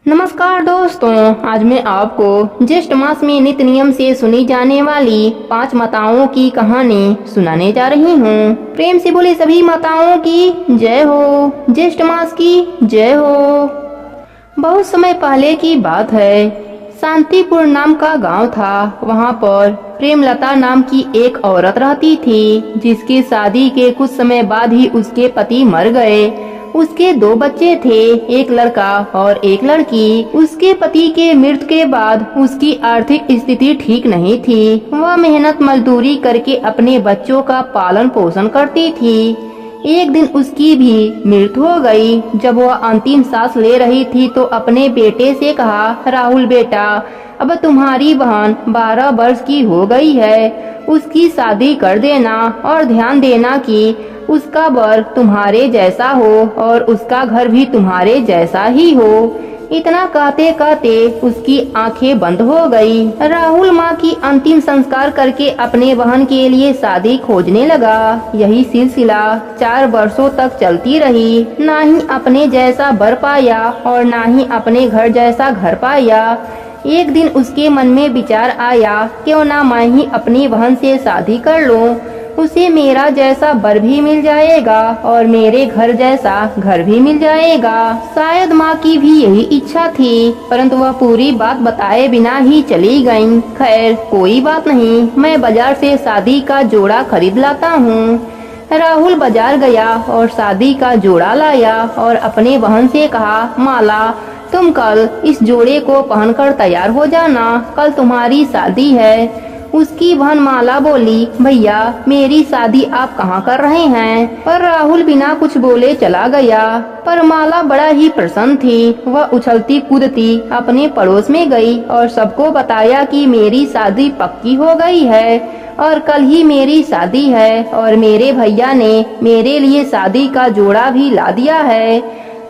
नमस्कार दोस्तों, आज मैं आपको ज्येष्ठ मास में नित्य नियम से सुनी जाने वाली 5 माताओं की कहानी सुनाने जा रही हूँ। प्रेम से बोले सभी माताओं की जय हो, ज्येष्ठ मास की जय हो। बहुत समय पहले की बात है। शांतिपुर नाम का गांव था। वहाँ पर प्रेमलता नाम की एक औरत रहती थी, जिसकी शादी के कुछ समय बाद ही उसके पति मर गए। उसके 2 बच्चे थे, एक लड़का और एक लड़की। उसके पति के मृत्यु के बाद उसकी आर्थिक स्थिति ठीक नहीं थी। वह मेहनत मजदूरी करके अपने बच्चों का पालन पोषण करती थी। एक दिन उसकी भी मृत्यु हो गई। जब वह अंतिम सांस ले रही थी तो अपने बेटे से कहा, राहुल बेटा, अब तुम्हारी बहन 12 वर्ष की हो गई है। उसकी शादी कर देना और ध्यान देना कि उसका वर तुम्हारे जैसा हो और उसका घर भी तुम्हारे जैसा ही हो। इतना कहते कहते उसकी आंखें बंद हो गई। राहुल माँ की अंतिम संस्कार करके अपने बहन के लिए शादी खोजने लगा। यही सिलसिला 4 वर्षों तक चलती रही। ना ही अपने जैसा वर पाया और ना ही अपने घर जैसा घर पाया। एक दिन उसके मन में विचार आया, क्यों ना मैं ही अपनी बहन से शादी कर लूं। उसे मेरा जैसा वर भी मिल जाएगा और मेरे घर जैसा घर भी मिल जाएगा। शायद माँ की भी यही इच्छा थी, परंतु वह पूरी बात बताए बिना ही चली गईं। खैर कोई बात नहीं, मैं बाजार से शादी का जोड़ा खरीद लाता हूँ। राहुल बाजार गया और शादी का जोड़ा लाया और अपने बहन से कहा, माला, तुम कल इस जोड़े को पहनकर तैयार हो जाना, कल तुम्हारी शादी है। उसकी बहन माला बोली, भैया मेरी शादी आप कहाँ कर रहे हैं? पर राहुल बिना कुछ बोले चला गया। पर माला बड़ा ही प्रसन्न थी। वह उछलती कूदती अपने पड़ोस में गई और सबको बताया कि मेरी शादी पक्की हो गई है और कल ही मेरी शादी है और मेरे भैया ने मेरे लिए शादी का जोड़ा भी ला दिया है।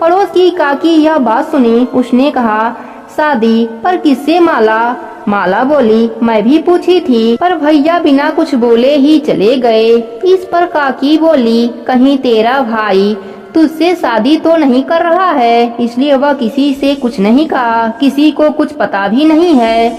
पड़ोस की काकी यह बात सुनी। उसने कहा, शादी पर किससे माला? माला बोली, मैं भी पूछी थी, पर भैया बिना कुछ बोले ही चले गए। इस पर काकी बोली, कहीं तेरा भाई तुझसे शादी तो नहीं कर रहा है, इसलिए वह किसी से कुछ नहीं कहा, किसी को कुछ पता भी नहीं है।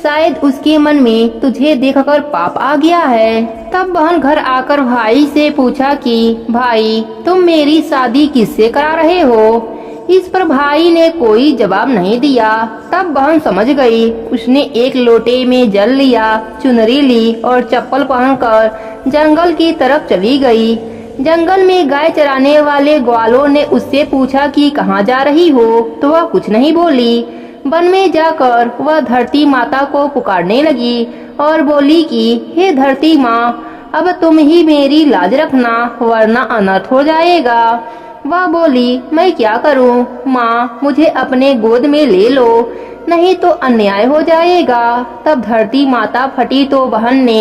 शायद उसके मन में तुझे देखकर पाप आ गया है। तब बहन घर आकर भाई से पूछा कि भाई तुम मेरी शादी किससे करा रहे हो? इस पर भाई ने कोई जवाब नहीं दिया। तब बहन समझ गई। उसने एक लोटे में जल लिया, चुनरी ली और चप्पल पहनकर जंगल की तरफ चली गई। जंगल में गाय चराने वाले ग्वालों ने उससे पूछा कि कहाँ जा रही हो, तो वह कुछ नहीं बोली। वन में जाकर वह धरती माता को पुकारने लगी और बोली कि हे धरती माँ, अब तुम ही मेरी लाज रखना, वरना अनर्थ हो जाएगा। वह बोली, मैं क्या करूं? माँ, मुझे अपने गोद में ले लो, नहीं तो अन्याय हो जाएगा। तब धरती माता फटी तो बहन ने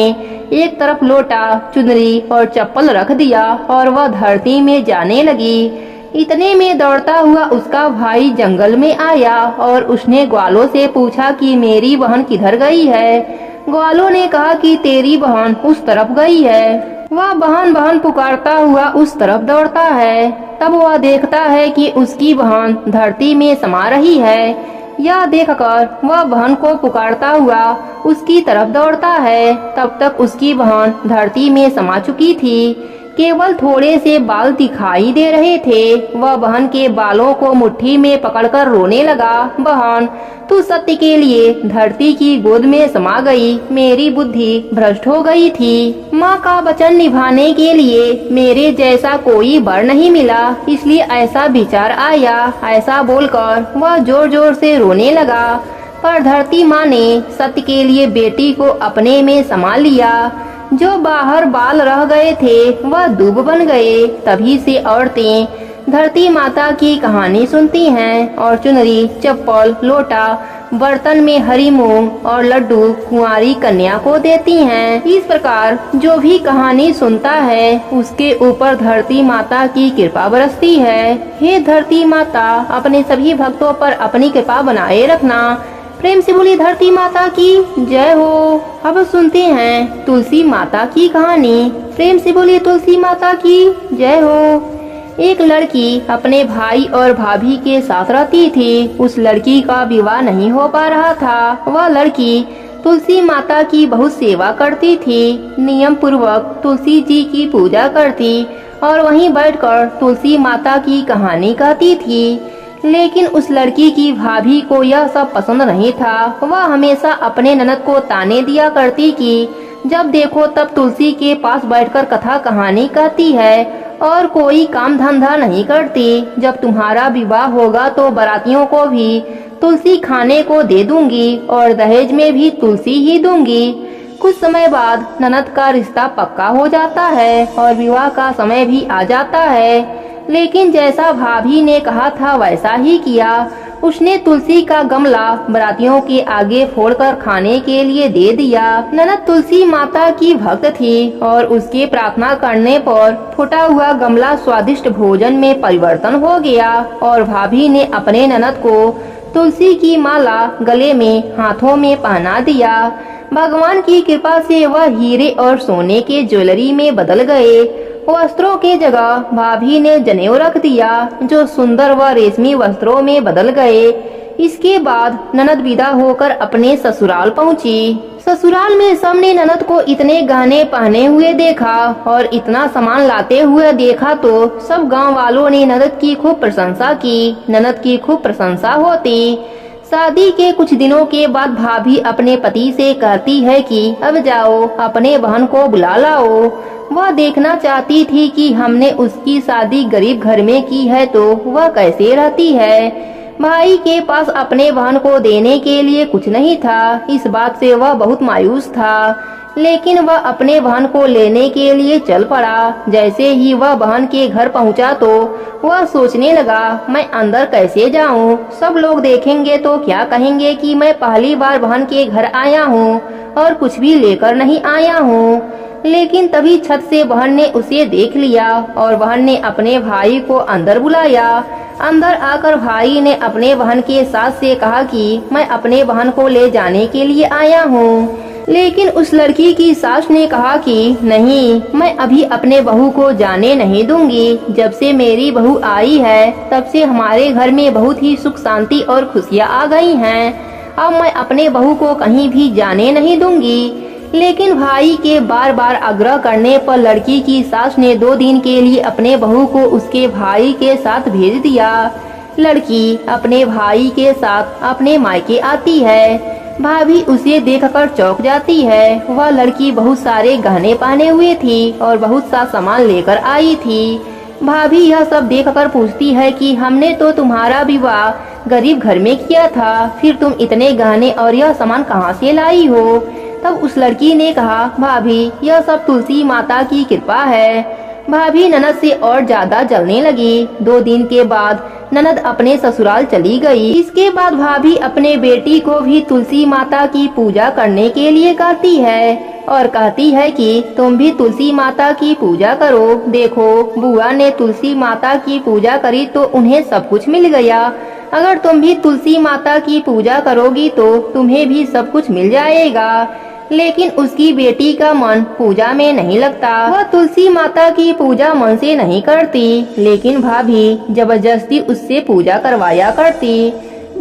एक तरफ लोटा, चुनरी और चप्पल रख दिया और वह धरती में जाने लगी। इतने में दौड़ता हुआ उसका भाई जंगल में आया और उसने ग्वालों से पूछा कि मेरी बहन किधर गई है? ग्वालों ने कहा कि तेरी बहन उस तरफ गई है। वह बहन बहन पुकारता हुआ उस तरफ दौड़ता है। तब वह देखता है कि उसकी बहन धरती में समा रही है। यह देखकर वह बहन को पुकारता हुआ उसकी तरफ दौड़ता है। तब तक उसकी बहन धरती में समा चुकी थी। केवल थोड़े से बाल दिखाई दे रहे थे। वह बहन के बालों को मुट्ठी में पकड़कर रोने लगा, बहन तू सत्य के लिए धरती की गोद में समा गई, मेरी बुद्धि भ्रष्ट हो गई थी। माँ का वचन निभाने के लिए मेरे जैसा कोई वर नहीं मिला, इसलिए ऐसा विचार आया। ऐसा बोलकर वह जोर जोर से रोने लगा। पर धरती माँ ने सत्य के लिए बेटी को अपने में समा लिया। जो बाहर बाल रह गए थे वह दूब बन गए। तभी से औरतें धरती माता की कहानी सुनती हैं और चुनरी, चप्पल, लोटा, बर्तन में हरी मूंग और लड्डू कुंवारी कन्या को देती हैं। इस प्रकार जो भी कहानी सुनता है उसके ऊपर धरती माता की कृपा बरसती है। हे धरती माता, अपने सभी भक्तों पर अपनी कृपा बनाए रखना। प्रेम से बोली धरती माता की जय हो। अब सुनते हैं तुलसी माता की कहानी। प्रेम से बोली तुलसी माता की जय हो। एक लड़की अपने भाई और भाभी के साथ रहती थी। उस लड़की का विवाह नहीं हो पा रहा था। वह लड़की तुलसी माता की बहुत सेवा करती थी, नियम पूर्वक तुलसी जी की पूजा करती और वहीं बैठकर तुलसी माता की कहानी कहती थी। लेकिन उस लड़की की भाभी को यह सब पसंद नहीं था। वह हमेशा अपने ननद को ताने दिया करती कि जब देखो तब तुलसी के पास बैठकर कथा कहानी कहती है और कोई काम धंधा नहीं करती। जब तुम्हारा विवाह होगा तो बारातियों को भी तुलसी खाने को दे दूंगी और दहेज में भी तुलसी ही दूंगी। कुछ समय बाद ननद का रिश्ता पक्का हो जाता है और विवाह का समय भी आ जाता है। लेकिन जैसा भाभी ने कहा था वैसा ही किया। उसने तुलसी का गमला बारातियों के आगे फोड़कर खाने के लिए दे दिया। ननद तुलसी माता की भक्त थी और उसके प्रार्थना करने पर फूटा हुआ गमला स्वादिष्ट भोजन में परिवर्तन हो गया और भाभी ने अपने ननद को तुलसी की माला गले में हाथों में पहना दिया। भगवान की कृपा से वह हीरे और सोने के ज्वेलरी में बदल गए। वस्त्रों के जगह भाभी ने जनेऊ रख दिया जो सुंदर व रेशमी वस्त्रों में बदल गए। इसके बाद ननद विदा होकर अपने ससुराल पहुंची। ससुराल में सबने ननद को इतने गहने पहने हुए देखा और इतना सामान लाते हुए देखा तो सब गांव वालों ने ननद की खूब प्रशंसा की। ननद की खूब प्रशंसा होती। शादी के कुछ दिनों के बाद भाभी अपने पति से कहती है कि अब जाओ अपने बहन को बुला लाओ। वह देखना चाहती थी कि हमने उसकी शादी गरीब घर में की है तो वह कैसे रहती है। भाई के पास अपने बहन को देने के लिए कुछ नहीं था। इस बात से वह बहुत मायूस था। लेकिन वह अपने बहन को लेने के लिए चल पड़ा। जैसे ही वह बहन के घर पहुंचा तो वह सोचने लगा, मैं अंदर कैसे जाऊं? सब लोग देखेंगे तो क्या कहेंगे कि मैं पहली बार बहन के घर आया हूं और कुछ भी लेकर नहीं आया हूं। लेकिन तभी छत से बहन ने उसे देख लिया और बहन ने अपने भाई को अंदर बुलाया। अंदर आकर भाई ने अपने बहन के सास से कहा कि मैं अपने बहन को ले जाने के लिए आया हूँ। लेकिन उस लड़की की सास ने कहा कि नहीं, मैं अभी अपने बहू को जाने नहीं दूंगी। जब से मेरी बहू आई है तब से हमारे घर में बहुत ही सुख शांति और खुशियाँ आ गई हैं। अब मैं अपने बहू को कहीं भी जाने नहीं दूंगी। लेकिन भाई के बार बार आग्रह करने पर लड़की की सास ने 2 दिन के लिए अपने बहू को उसके भाई के साथ भेज दिया। लड़की अपने भाई के साथ अपने मायके आती है। भाभी उसे देखकर चौंक जाती है। वह लड़की बहुत सारे गहने पहने हुए थी और बहुत सा सामान लेकर आई थी। भाभी यह सब देखकर पूछती है कि हमने तो तुम्हारा विवाह गरीब घर में किया था, फिर तुम इतने गहने और यह सामान कहाँ से लाई हो? तब उस लड़की ने कहा, भाभी यह सब तुलसी माता की कृपा है। भाभी ननद से और ज्यादा जलने लगी। 2 दिन के बाद ननद अपने ससुराल चली गई। इसके बाद भाभी अपने बेटी को भी तुलसी माता की पूजा करने के लिए कहती है और कहती है कि तुम भी तुलसी माता की पूजा करो। देखो, बुआ ने तुलसी माता की पूजा करी तो उन्हें सब कुछ मिल गया। अगर तुम भी तुलसी माता की पूजा करोगी तो तुम्हें भी सब कुछ मिल जाएगा। लेकिन उसकी बेटी का मन पूजा में नहीं लगता। वह तुलसी माता की पूजा मन से नहीं करती, लेकिन भाभी जबरदस्ती उससे पूजा करवाया करती।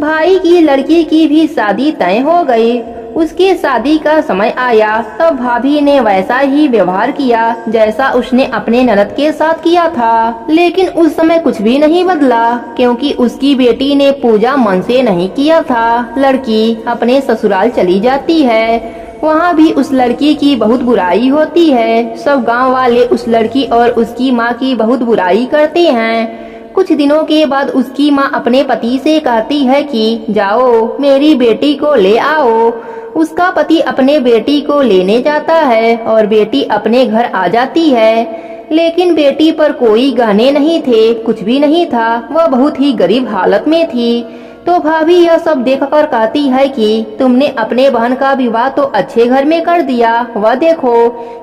भाई की लड़की की भी शादी तय हो गई। उसके शादी का समय आया तब भाभी ने वैसा ही व्यवहार किया जैसा उसने अपने ननद के साथ किया था। लेकिन उस समय कुछ भी नहीं बदला क्योंकि उसकी बेटी ने पूजा मन से नहीं किया था। लड़की अपने ससुराल चली जाती है। वहाँ भी उस लड़की की बहुत बुराई होती है। सब गांव वाले उस लड़की और उसकी माँ की बहुत बुराई करते हैं। कुछ दिनों के बाद उसकी माँ अपने पति से कहती है कि जाओ मेरी बेटी को ले आओ। उसका पति अपने बेटी को लेने जाता है और बेटी अपने घर आ जाती है। लेकिन बेटी पर कोई गहने नहीं थे, कुछ भी नहीं था। वह बहुत ही गरीब हालत में थी। तो भाभी यह सब देखकर कहती है कि तुमने अपने बहन का विवाह तो अच्छे घर में कर दिया। वह देखो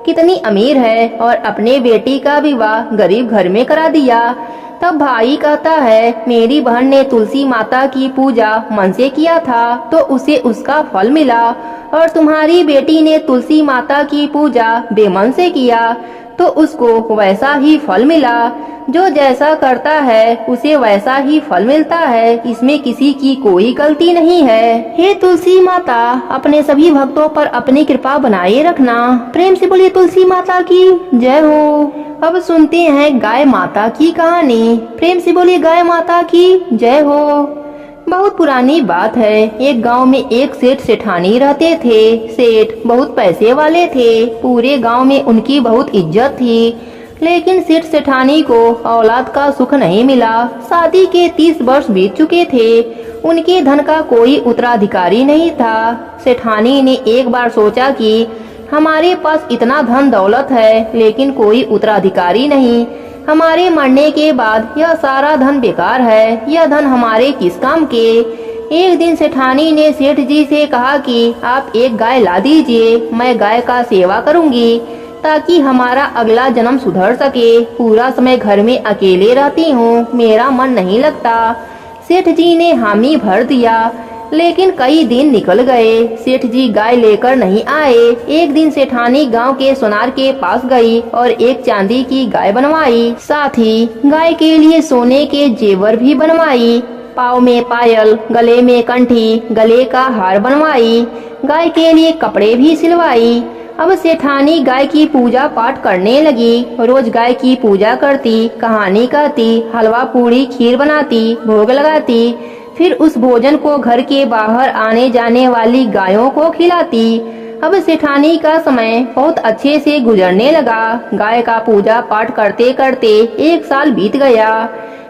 कितनी अमीर है और अपने बेटी का विवाह गरीब घर में करा दिया। तब भाई कहता है, मेरी बहन ने तुलसी माता की पूजा मन से किया था तो उसे उसका फल मिला और तुम्हारी बेटी ने तुलसी माता की पूजा बेमन से किया तो उसको वैसा ही फल मिला। जो जैसा करता है उसे वैसा ही फल मिलता है, इसमें किसी की कोई गलती नहीं है। हे तुलसी माता, अपने सभी भक्तों पर अपनी कृपा बनाए रखना। प्रेम से बोलिए तुलसी माता की जय हो। अब सुनते हैं गाय माता की कहानी। प्रेम से बोलिए गाय माता की जय हो। बहुत पुरानी बात है। एक गांव में एक सेठ सेठानी रहते थे। सेठ बहुत पैसे वाले थे। पूरे गांव में उनकी बहुत इज्जत थी। लेकिन सेठ सेठानी को औलाद का सुख नहीं मिला। शादी के 30 वर्ष बीत चुके थे। उनके धन का कोई उत्तराधिकारी नहीं था। सेठानी ने एक बार सोचा कि हमारे पास इतना धन दौलत है, लेकिन कोई उत्तराधिकारी नहीं। हमारे मरने के बाद यह सारा धन बेकार है। यह धन हमारे किस काम के। एक दिन सेठानी ने सेठ जी से कहा कि आप एक गाय ला दीजिए, मैं गाय का सेवा करूंगी ताकि हमारा अगला जन्म सुधर सके। पूरा समय घर में अकेले रहती हूँ, मेरा मन नहीं लगता। सेठ जी ने हामी भर दिया। लेकिन कई दिन निकल गए, सेठ जी गाय लेकर नहीं आए। एक दिन सेठानी गांव के सोनार के पास गई और एक चांदी की गाय बनवाई। साथ ही गाय के लिए सोने के जेवर भी बनवाई। पाँव में पायल, गले में कंठी, गले का हार बनवाई। गाय के लिए कपड़े भी सिलवाई। अब सेठानी गाय की पूजा पाठ करने लगी। रोज गाय की पूजा करती, कहानी कहती, हलवा पूड़ी खीर बनाती, भोग लगाती। फिर उस भोजन को घर के बाहर आने जाने वाली गायों को खिलाती। अब सेठानी का समय बहुत अच्छे से गुजरने लगा। गाय का पूजा पाठ करते करते 1 साल बीत गया।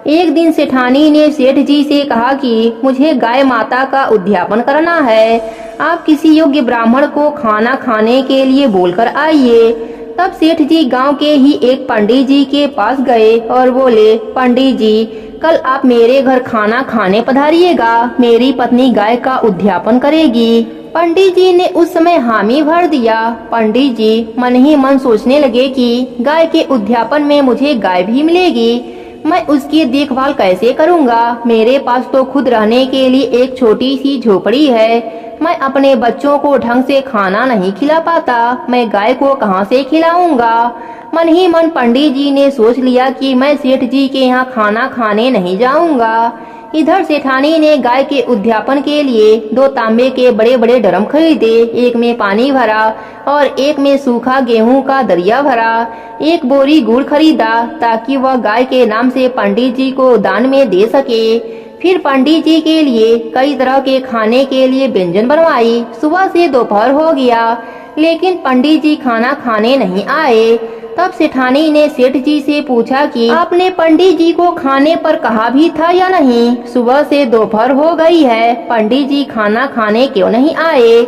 एक दिन सेठानी ने सेठ जी से कहा कि मुझे गाय माता का उद्यापन करना है। आप किसी योग्य ब्राह्मण को खाना खाने के लिए बोलकर आइए। तब सेठ जी गांव के ही एक पंडित जी के पास गए और बोले, पंडित जी, कल आप मेरे घर खाना खाने पधारिएगा। मेरी पत्नी गाय का उद्यापन करेगी। पंडित जी ने उस समय हामी भर दिया। पंडित जी मन ही मन सोचने लगे कि गाय के उद्यापन में मुझे गाय भी मिलेगी, मैं उसकी देखभाल कैसे करूंगा। मेरे पास तो खुद रहने के लिए एक छोटी सी झोपड़ी है। मैं अपने बच्चों को ढंग से खाना नहीं खिला पाता, मैं गाय को कहां से खिलाऊंगा। मन ही मन पंडित जी ने सोच लिया कि मैं सेठ जी के यहाँ खाना खाने नहीं जाऊंगा। इधर सेठानी ने गाय के उद्यापन के लिए 2 तांबे के बड़े बड़े ड्रम खरीदे। एक में पानी भरा और एक में सूखा गेहूं का दरिया भरा। एक बोरी गुड़ खरीदा ताकि वह गाय के नाम से पंडित जी को दान में दे सके। फिर पंडित जी के लिए कई तरह के खाने के लिए व्यंजन बनवाई। सुबह से दोपहर हो गया, लेकिन पंडित जी खाना खाने नहीं आए। तब सेठानी ने सेठ जी से पूछा कि आपने पंडित जी को खाने पर कहा भी था या नहीं। सुबह से दोपहर हो गई है, पंडित जी खाना खाने क्यों नहीं आए।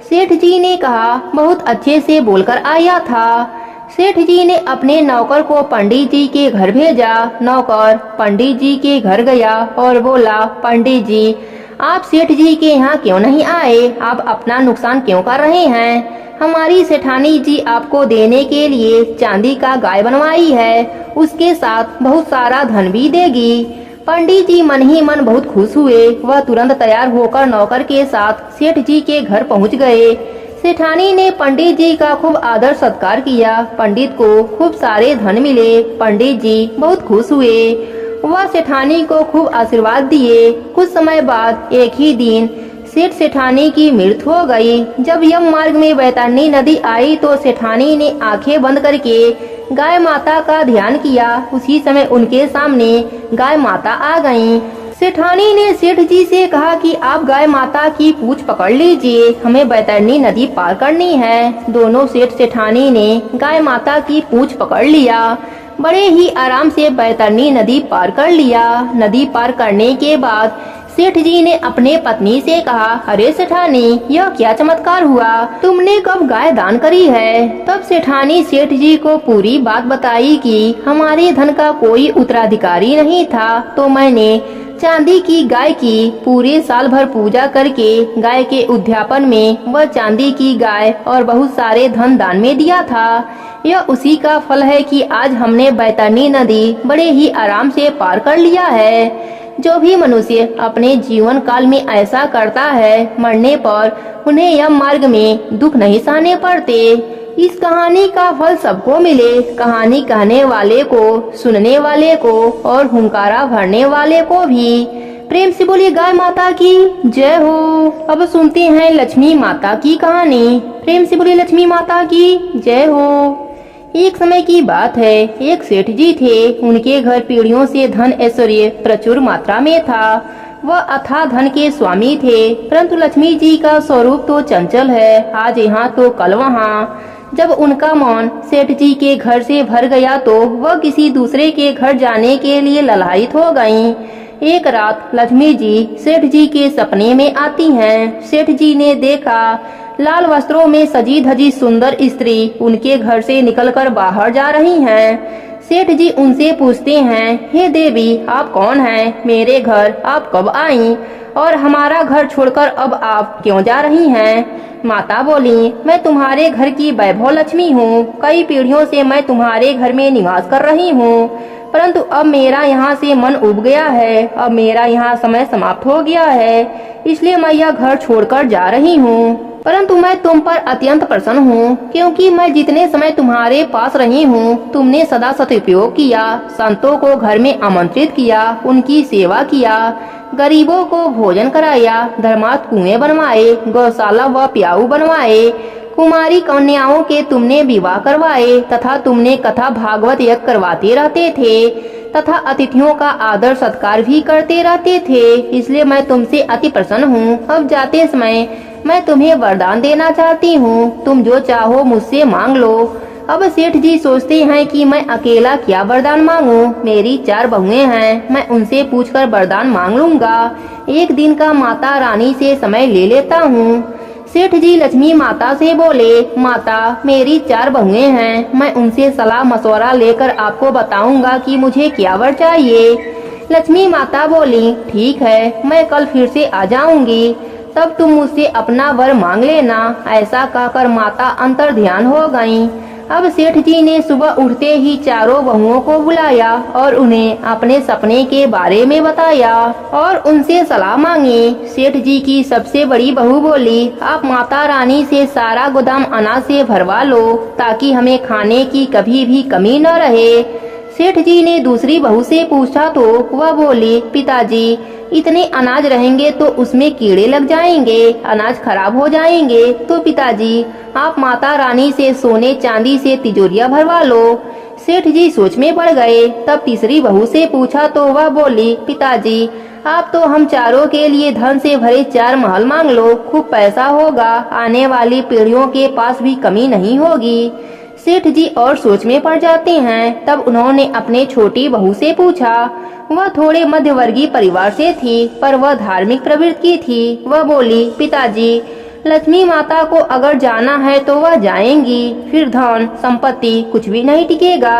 सेठ जी ने कहा, बहुत अच्छे से बोलकर आया था। सेठ जी ने अपने नौकर को पंडित जी के घर भेजा। नौकर पंडित जी के घर गया और बोला, पंडित जी, आप सेठ जी के यहाँ क्यों नहीं आए। आप अपना नुकसान क्यों कर रहे हैं। हमारी सेठानी जी आपको देने के लिए चांदी का गाय बनवाई है, उसके साथ बहुत सारा धन भी देगी। पंडित जी मन ही मन बहुत खुश हुए। वह तुरंत तैयार होकर नौकर के साथ सेठ जी के घर पहुंच गए। सेठानी ने पंडित जी का खूब आदर सत्कार किया। पंडित को खूब सारे धन मिले। पंडित जी बहुत खुश हुए। वह सेठानी को खूब आशीर्वाद दिए। कुछ समय बाद एक ही दिन सेठ सेठानी की मृत्यु हो गई। जब यम मार्ग में बैतरणी नदी आई तो सेठानी ने आंखें बंद करके गाय माता का ध्यान किया। उसी समय उनके सामने गाय माता आ गईं। सेठानी ने सेठ जी से कहा कि आप गाय माता की पूंछ पकड़ लीजिए, हमें बैतरणी नदी पार करनी है। दोनों सेठ सेठानी ने गाय माता की पूंछ पकड़ लिया। बड़े ही आराम से बैतरणी नदी पार कर लिया। नदी पार करने के बाद सेठ जी ने अपने पत्नी से कहा, अरे सेठानी, यह क्या चमत्कार हुआ, तुमने कब गाय दान करी है। तब सेठानी सेठ जी को पूरी बात बताई कि हमारे धन का कोई उत्तराधिकारी नहीं था, तो मैंने चांदी की गाय की पूरे साल भर पूजा करके गाय के उद्यापन में वह चांदी की गाय और बहुत सारे धन दान में दिया था। यह उसी का फल है कि आज हमने बैतरणी नदी बड़े ही आराम से पार कर लिया है। जो भी मनुष्य अपने जीवन काल में ऐसा करता है, मरने पर उन्हें यम मार्ग में दुख नहीं सहने पड़ते। इस कहानी का फल सबको मिले, कहानी कहने वाले को, सुनने वाले को और हुंकारा भरने वाले को भी। प्रेम से बोली गाय माता की जय हो। अब सुनते हैं लक्ष्मी माता की कहानी। प्रेम से बोली लक्ष्मी माता की जय हो। एक समय की बात है, एक सेठ जी थे। उनके घर पीढ़ियों से धन ऐश्वर्य प्रचुर मात्रा में था। वह अथाह धन के स्वामी थे, परंतु लक्ष्मी जी का स्वरूप तो चंचल है, आज यहाँ तो कल वहाँ। जब उनका मन सेठ जी के घर से भर गया तो वह किसी दूसरे के घर जाने के लिए ललायित हो गईं। एक रात लक्ष्मी जी सेठ जी के सपने में आती हैं। सेठ जी ने देखा लाल वस्त्रों में सजी धजी सुंदर स्त्री उनके घर से निकलकर बाहर जा रही हैं। सेठ जी उनसे पूछते हैं, हे देवी, आप कौन हैं? मेरे घर आप कब आईं? और हमारा घर छोड़कर अब आप क्यों जा रही हैं? माता बोली, मैं तुम्हारे घर की वैभव लक्ष्मी हूँ। कई पीढ़ियों से मैं तुम्हारे घर में निवास कर रही हूँ, परंतु अब मेरा यहाँ से मन उब गया है। अब मेरा यहाँ समय समाप्त हो गया है, इसलिए मैं यह घर छोड़कर जा रही हूँ। परंतु मैं तुम पर अत्यंत प्रसन्न हूँ, क्योंकि मैं जितने समय तुम्हारे पास रही हूँ तुमने सदा सदुपयोग किया, संतों को घर में आमंत्रित किया, उनकी सेवा किया, गरीबों को भोजन कराया, धर्मार्थ कुएं बनवाए, गौशाला व प्याऊ बनवाए, कुमारी कन्याओं के तुमने विवाह करवाए, तथा तुमने कथा भागवत यज्ञ करवाते रहते थे, तथा अतिथियों का आदर सत्कार भी करते रहते थे। इसलिए मैं तुमसे अति प्रसन्न हूँ। अब जाते समय मैं तुम्हें वरदान देना चाहती हूँ, तुम जो चाहो मुझसे मांग लो। अब सेठ जी सोचते हैं कि मैं अकेला क्या वरदान मांगूं? मेरी 4 बहुएं हैं, मैं उनसे पूछकर वरदान मांग लूंगा। एक दिन का माता रानी से समय ले लेता हूँ। सेठ जी लक्ष्मी माता से बोले, माता, मेरी 4 बहुएं हैं, मैं उनसे सलाह मशवरा लेकर आपको बताऊंगा कि मुझे क्या वर चाहिए। लक्ष्मी माता बोली, ठीक है, मैं कल फिर से आ जाऊंगी, तब तुम मुझसे अपना वर मांग लेना। ऐसा कहकर माता अंतर ध्यान हो गईं। अब सेठ जी ने सुबह उठते ही 4 बहुओं को बुलाया और उन्हें अपने सपने के बारे में बताया और उनसे सलाह मांगी। सेठ जी की सबसे बड़ी बहू बोली, आप माता रानी से सारा गोदाम अनाज से भरवा लो, ताकि हमें खाने की कभी भी कमी न रहे। सेठ जी ने दूसरी बहू से पूछा तो वह बोली, पिताजी, इतने अनाज रहेंगे तो उसमें कीड़े लग जाएंगे, अनाज खराब हो जाएंगे, तो पिताजी आप माता रानी से सोने चांदी से तिजोरियां भरवा लो। सेठ जी सोच में पड़ गए। तब तीसरी बहू से पूछा तो वह बोली, पिताजी आप तो हम चारों के लिए धन से भरे 4 महल मांग लो, खूब पैसा होगा, आने वाली पीढ़ियों के पास भी कमी नहीं होगी। सेठ जी और सोच में पड़ जाते हैं। तब उन्होंने अपने छोटी बहू से पूछा। वह थोड़े मध्यवर्गीय परिवार से थी, पर वह धार्मिक प्रवृत्ति की थी। वह बोली, पिताजी, लक्ष्मी माता को अगर जाना है तो वह जाएंगी, फिर धन संपत्ति कुछ भी नहीं टिकेगा,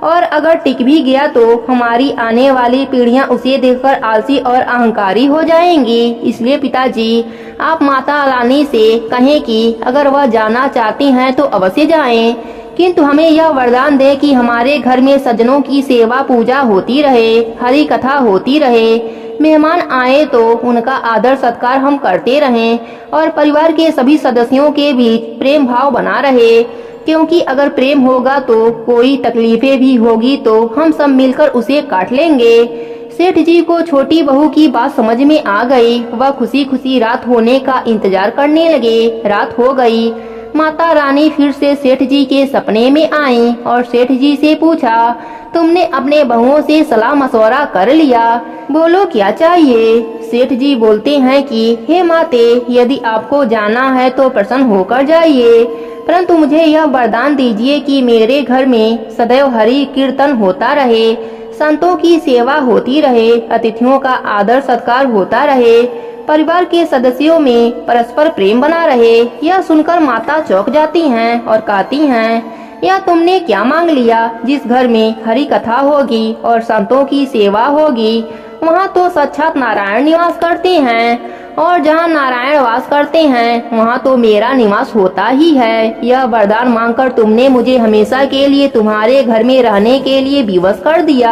और अगर टिक भी गया तो हमारी आने वाली पीढ़ियां उसे देखकर आलसी और अहंकारी हो जाएंगी। इसलिए पिताजी आप माता रानी से कहें कि अगर वह जाना चाहती हैं तो अवश्य जाएं, किंतु हमें यह वरदान दे कि हमारे घर में सज्जनों की सेवा पूजा होती रहे, हरि कथा होती रहे, मेहमान आए तो उनका आदर सत्कार हम करते रहें और परिवार के सभी सदस्यों के बीच प्रेम भाव बना रहे, क्योंकि अगर प्रेम होगा तो कोई तकलीफें भी होगी तो हम सब मिलकर उसे काट लेंगे। सेठ जी को छोटी बहू की बात समझ में आ गई। वह खुशी खुशी रात होने का इंतजार करने लगे। रात हो गई। माता रानी फिर से सेठ जी के सपने में आईं और सेठ जी से पूछा, तुमने अपने बहुओं से सलाह मशवरा कर लिया, बोलो क्या चाहिए। सेठ जी बोलते हैं कि हे माते, यदि आपको जाना है तो प्रसन्न होकर जाइए, परंतु मुझे यह वरदान दीजिए कि मेरे घर में सदैव हरि कीर्तन होता रहे, संतों की सेवा होती रहे, अतिथियों का आदर सत्कार होता रहे, परिवार के सदस्यों में परस्पर प्रेम बना रहे। यह सुनकर माता चौंक जाती हैं और कहती हैं, यह तुमने क्या मांग लिया। जिस घर में हरि कथा होगी और संतों की सेवा होगी वहाँ तो साक्षात नारायण निवास करते हैं, और जहाँ नारायण वास करते हैं वहाँ तो मेरा निवास होता ही है। यह वरदान मांगकर तुमने मुझे हमेशा के लिए तुम्हारे घर में रहने के लिए विवश कर दिया।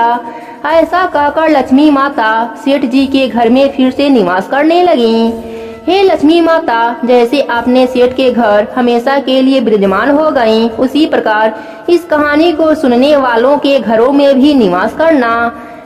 ऐसा कहकर लक्ष्मी माता सेठ जी के घर में फिर से निवास करने लगी। हे लक्ष्मी माता, जैसे आपने सेठ के घर हमेशा के लिए विराजमान हो गई, उसी प्रकार इस कहानी को सुनने वालों के घरों में भी निवास करना।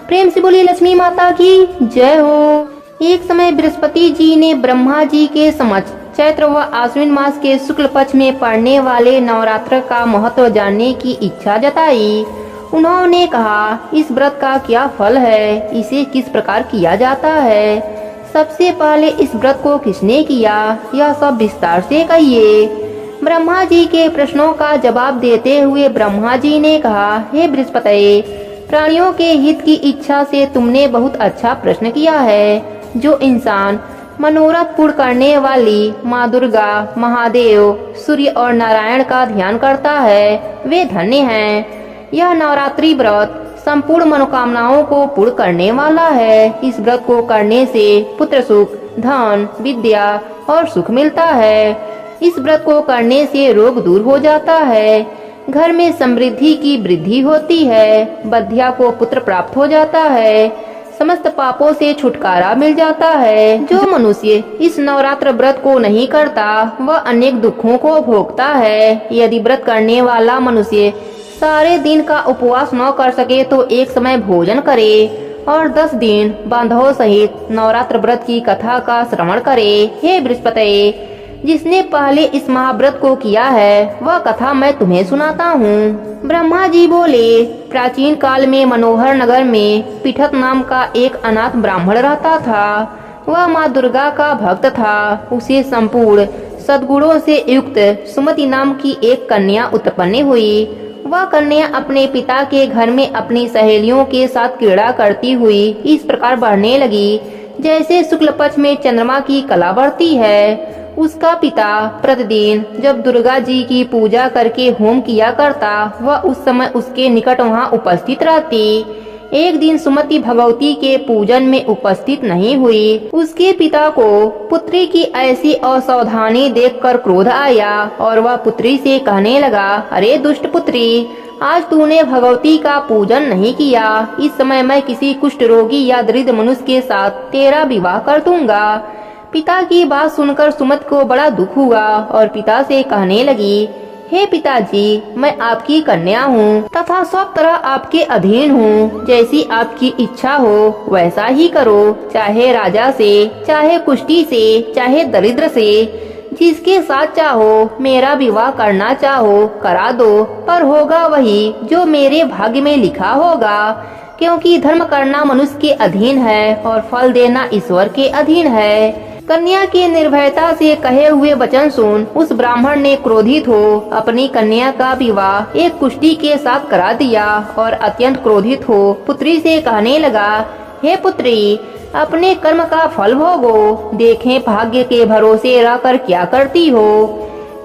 प्रेम से बोली लक्ष्मी माता की जय हो। एक समय बृहस्पति जी ने ब्रह्मा जी के समक्ष चैत्र व आश्विन मास के शुक्ल पक्ष में पड़ने वाले नवरात्र का महत्व जानने की इच्छा जताई। उन्होंने कहा, इस व्रत का क्या फल है, इसे किस प्रकार किया जाता है, सबसे पहले इस व्रत को किसने किया, यह सब विस्तार से कहिए। ब्रह्मा जी के प्रश्नों का जवाब देते हुए ब्रह्मा जी ने कहा, हे बृहस्पति, प्राणियों के हित की इच्छा से तुमने बहुत अच्छा प्रश्न किया है। जो इंसान मनोरथ पूर्ण करने वाली माँ दुर्गा, महादेव, सूर्य और नारायण का ध्यान करता है, वे धन्य हैं। यह नवरात्रि व्रत संपूर्ण मनोकामनाओं को पूर्ण करने वाला है। इस व्रत को करने से पुत्र सुख, धन, विद्या और सुख मिलता है। इस व्रत को करने से रोग दूर हो जाता है, घर में समृद्धि की वृद्धि होती है, बधिया को पुत्र प्राप्त हो जाता है, समस्त पापों से छुटकारा मिल जाता है। जो मनुष्य इस नवरात्र व्रत को नहीं करता वह अनेक दुखों को भोगता है। यदि व्रत करने वाला मनुष्य सारे दिन का उपवास न कर सके तो एक समय भोजन करे और 10 दिन बांधवों सहित नवरात्र व्रत की कथा का श्रवण करे। हे बृहस्पति, जिसने पहले इस महाव्रत को किया है वह कथा मैं तुम्हें सुनाता हूँ। ब्रह्मा जी बोले, प्राचीन काल में मनोहर नगर में पिठत नाम का एक अनाथ ब्राह्मण रहता था। वह माँ दुर्गा का भक्त था। उसे संपूर्ण सद्गुणों से युक्त सुमति नाम की एक कन्या उत्पन्न हुई। वह कन्या अपने पिता के घर में अपनी सहेलियों के साथ क्रीड़ा करती हुई इस प्रकार बढ़ने लगी जैसे शुक्ल पक्ष में चंद्रमा की कला बढ़ती है। उसका पिता प्रतिदिन जब दुर्गा जी की पूजा करके होम किया करता, वह उस समय उसके निकट वहां उपस्थित रहती। एक दिन सुमति भगवती के पूजन में उपस्थित नहीं हुई। उसके पिता को पुत्री की ऐसी असावधानी देखकर क्रोध आया और वह पुत्री से कहने लगा, अरे दुष्ट पुत्री, आज तूने भगवती का पूजन नहीं किया। इस समय मैं किसी कुष्ठ रोगी या दरिद्र मनुष्य के साथ तेरा विवाह कर दूंगा। पिता की बात सुनकर सुमति को बड़ा दुख हुआ और पिता से कहने लगी, हे पिताजी, मैं आपकी कन्या हूँ तथा सब तरह आपके अधीन हूँ। जैसी आपकी इच्छा हो वैसा ही करो, चाहे राजा से, चाहे कुष्ठी से, चाहे दरिद्र से, जिसके साथ चाहो मेरा विवाह करना चाहो करा दो, पर होगा वही जो मेरे भाग्य में लिखा होगा, क्योंकि धर्म करना मनुष्य के अधीन है और फल देना ईश्वर के अधीन है। कन्या के निर्भयता से कहे हुए वचन सुन उस ब्राह्मण ने क्रोधित हो अपनी कन्या का विवाह एक कुष्ठी के साथ करा दिया और अत्यंत क्रोधित हो पुत्री से कहने लगा, हे पुत्री, अपने कर्म का फल भोगो, देखें भाग्य के भरोसे रहकर क्या करती हो।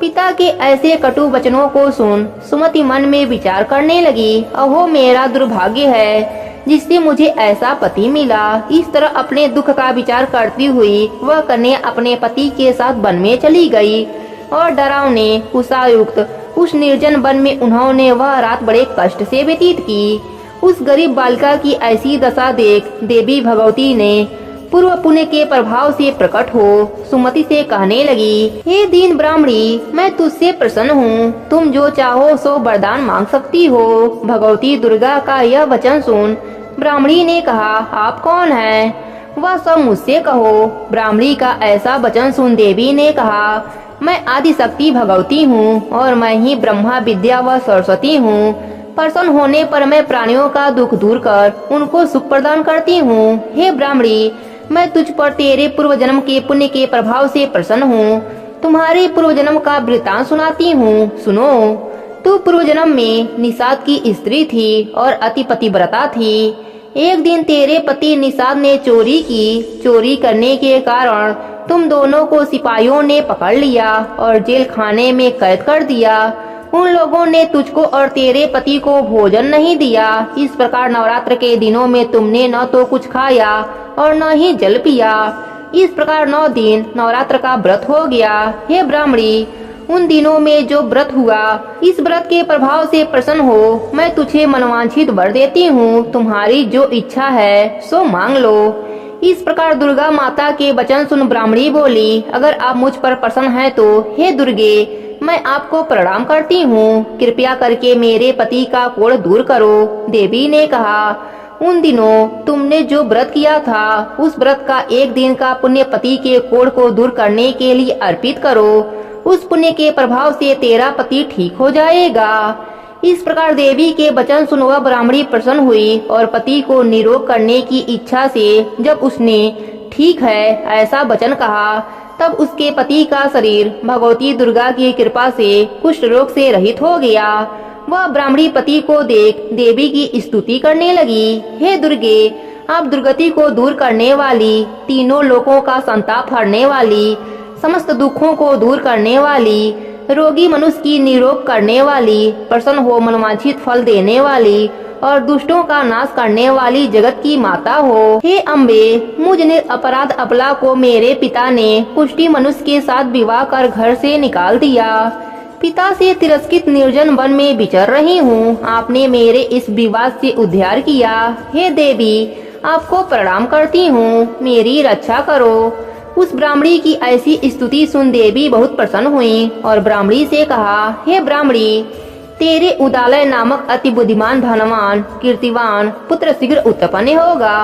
पिता के ऐसे कटु वचनों को सुन सुमति मन में विचार करने लगी, अहो मेरा दुर्भाग्य है जिससे मुझे ऐसा पति मिला। इस तरह अपने दुख का विचार करती हुई वह कन्या अपने पति के साथ वन में चली गई और डरावने कुशायुक्त उस निर्जन वन में उन्होंने वह रात बड़े कष्ट से व्यतीत की। उस गरीब बालिका की ऐसी दशा देख देवी भगवती ने पूर्व पुण्य के प्रभाव से प्रकट हो सुमति से कहने लगी, हे दीन ब्राह्मणी, मैं तुझसे प्रसन्न हूँ, तुम जो चाहो सो वरदान मांग सकती हो। भगवती दुर्गा का यह वचन सुन ब्राह्मणी ने कहा, आप कौन हैं? वह सब मुझसे कहो। ब्राह्मणी का ऐसा वचन सुन देवी ने कहा, मैं आदि शक्ति भगवती हूँ और मैं ही ब्रह्मा विद्या व सरस्वती हूँ। प्रसन्न होने पर मैं प्राणियों का दुख दूर कर उनको सुख प्रदान करती हूँ। हे ब्राह्मणी, मैं तुझ पर तेरे पूर्व जन्म के पुण्य के प्रभाव से प्रसन्न हूँ। तुम्हारे पूर्व जन्म का वृतांत सुनाती हूँ, सुनो। तू पूर्व जन्म में निषाद की स्त्री थी और अति पतिव्रता थी। एक दिन तेरे पति निषाद ने चोरी की। चोरी करने के कारण तुम दोनों को सिपाहियों ने पकड़ लिया और जेल खाने में कैद कर दिया। उन लोगों ने तुझको और तेरे पति को भोजन नहीं दिया। इस प्रकार नवरात्र के दिनों में तुमने न तो कुछ खाया और न ही जल पिया। इस प्रकार 9 दिन नवरात्र का व्रत हो गया। हे ब्राह्मणी, उन दिनों में जो व्रत हुआ, इस व्रत के प्रभाव से प्रसन्न हो मैं तुझे मनवांछित वर देती हूँ। तुम्हारी जो इच्छा है सो मांग लो। इस प्रकार दुर्गा माता के वचन सुन ब्राह्मणी बोली, अगर आप मुझ पर प्रसन्न हैं तो हे दुर्गे, मैं आपको प्रणाम करती हूँ। कृपया करके मेरे पति का कोढ़ दूर करो। देवी ने कहा, उन दिनों तुमने जो व्रत किया था, उस व्रत का एक दिन का पुण्य पति के कोढ़ को दूर करने के लिए अर्पित करो। उस पुण्य के प्रभाव से तेरा पति ठीक हो जाएगा। इस प्रकार देवी के वचन सुन वह ब्राह्मणी प्रसन्न हुई और पति को निरोग करने की इच्छा से जब उसने ठीक है ऐसा वचन कहा, तब उसके पति का शरीर भगवती दुर्गा की कृपा से कुष्ठ रोग से रहित हो गया। वह ब्राह्मणी पति को देख देवी की स्तुति करने लगी, हे दुर्गे, आप दुर्गति को दूर करने वाली, तीनों लोकों का संताप हरने वाली, समस्त दुखों को दूर करने वाली, रोगी मनुष्य की निरोग करने वाली, प्रसन्न हो मनवांछित फल देने वाली और दुष्टों का नाश करने वाली जगत की माता हो। हे अम्बे, मुझ अपराध अपला को मेरे पिता ने कुष्ठी मनुष्य के साथ विवाह कर घर से निकाल दिया। पिता से तिरस्कृत निर्जन वन में विचर रही हूँ। आपने मेरे इस विवाद से उद्धार किया। हे देवी, आपको प्रणाम करती हूँ, मेरी रक्षा करो। उस ब्राह्मणी की ऐसी स्तुति सुन देवी बहुत प्रसन्न हुई और ब्राह्मणी से कहा, हे ब्राह्मणी, तेरे उदालय नामक अति बुद्धिमान धनवान कीर्तिवान पुत्र शीघ्र उत्पन्न होगा।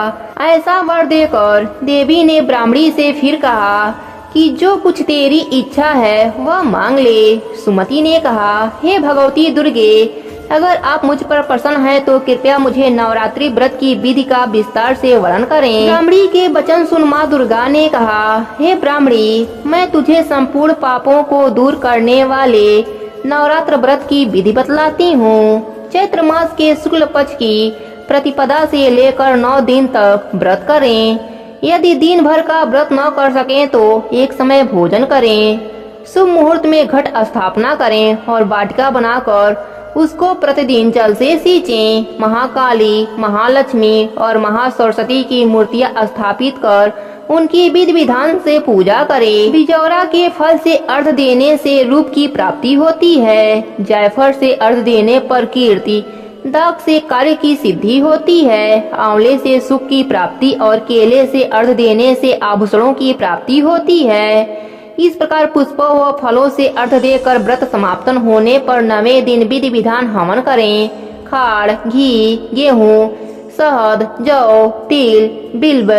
ऐसा वर देकर देवी ने ब्राह्मणी से फिर कहा कि जो कुछ तेरी इच्छा है वह मांग ले। सुमति ने कहा, हे भगवती दुर्गे, अगर आप मुझ पर प्रसन्न हैं तो कृपया मुझे नवरात्रि व्रत की विधि का विस्तार से वर्णन करें। ब्राह्मणी के वचन सुन माँ दुर्गा ने कहा, हे ब्राह्मणी, मैं तुझे संपूर्ण पापों को दूर करने वाले नवरात्र व्रत की विधि बतलाती हूँ। चैत्र मास के शुक्ल पक्ष की प्रतिपदा से लेकर 9 दिन तक व्रत करें। यदि दिन भर का व्रत न कर सकें तो एक समय भोजन करें। शुभ मुहूर्त में घट स्थापना करें और वाटिका बनाकर उसको प्रतिदिन जल से सींचें। महाकाली, महालक्ष्मी और महासरस्वती की मूर्तियां स्थापित कर उनकी विधि विधान से पूजा करें। बिजौरा के फल से अर्घ देने से रूप की प्राप्ति होती है। जायफल से अर्घ देने पर कीर्ति, दाख से कार्य की सिद्धि होती है। आंवले से सुख की प्राप्ति और केले से अर्घ देने से आभूषणों की प्राप्ति होती है। इस प्रकार पुष्पों व फलों से अर्घ देकर व्रत समाप्तन होने पर 9वें दिन विधि विधान हवन करें। खाड़, घी, गेहूँ, शहद, जौ, तिल, बिल्व,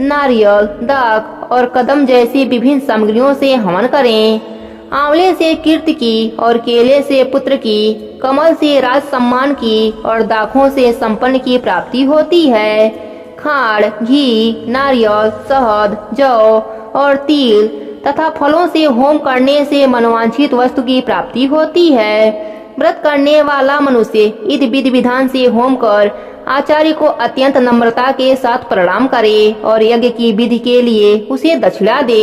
नारियल, दाख और कदम जैसी विभिन्न सामग्रियों से हवन करें। आंवले से कीर्ति की और केले से पुत्र की, कमल से राज सम्मान की और दाखों से संपन्न की प्राप्ति होती है। खाड़, घी, नारियल, शहद, जौ और तिल तथा फलों से होम करने से मनोवांछित वस्तु की प्राप्ति होती है। व्रत करने वाला मनुष्य इस विधि विधान से होम कर आचार्य को अत्यंत नम्रता के साथ प्रणाम करे और यज्ञ की विधि के लिए उसे दक्षिणा दे।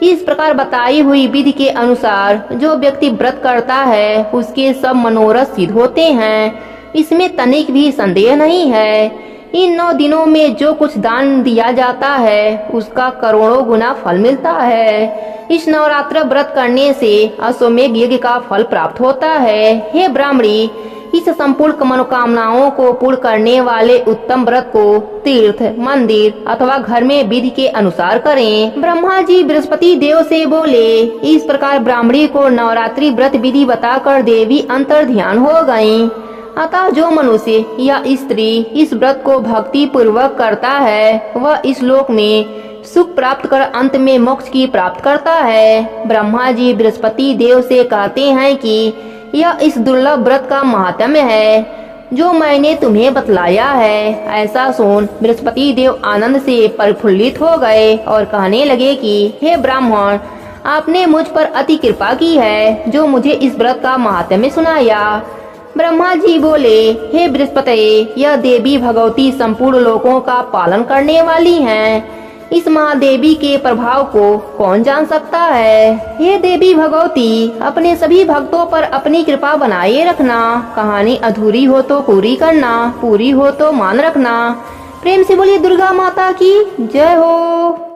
इस प्रकार बताई हुई विधि के अनुसार जो व्यक्ति व्रत करता है उसके सब मनोरथ सिद्ध होते हैं। इसमें तनिक भी संदेह नहीं है। इन 9 दिनों में जो कुछ दान दिया जाता है उसका करोड़ों गुना फल मिलता है। इस नवरात्र व्रत करने से अश्वमेध यज्ञ का फल प्राप्त होता है। हे ब्राह्मणी, इस संपूर्ण मनोकामनाओं को पूर्ण करने वाले उत्तम व्रत को तीर्थ, मंदिर अथवा घर में विधि के अनुसार करें। ब्रह्मा जी बृहस्पति देव से बोले। इस प्रकार ब्राह्मणी को नवरात्रि व्रत विधि बताकर देवी अंतर ध्यान हो गयी। अतः जो मनुष्य या स्त्री इस व्रत को भक्ति पूर्वक करता है वह इस लोक में सुख प्राप्त कर अंत में मोक्ष की प्राप्त करता है। ब्रह्मा जी बृहस्पति देव से कहते हैं कि यह इस दुर्लभ व्रत का महात्म्य है जो मैंने तुम्हें बतलाया है। ऐसा सुन बृहस्पति देव आनंद से प्रफुल्लित हो गए और कहने लगे कि हे ब्राह्मण, आपने मुझ पर अति कृपा की है जो मुझे इस व्रत का महात्म्य सुनाया। ब्रह्मा जी बोले, हे बृहस्पति, यह देवी भगवती संपूर्ण लोकों का पालन करने वाली हैं। इस महादेवी के प्रभाव को कौन जान सकता है। हे देवी भगवती, अपने सभी भक्तों पर अपनी कृपा बनाए रखना। कहानी अधूरी हो तो पूरी करना, पूरी हो तो मान रखना। प्रेम से बोलिए दुर्गा माता की जय हो।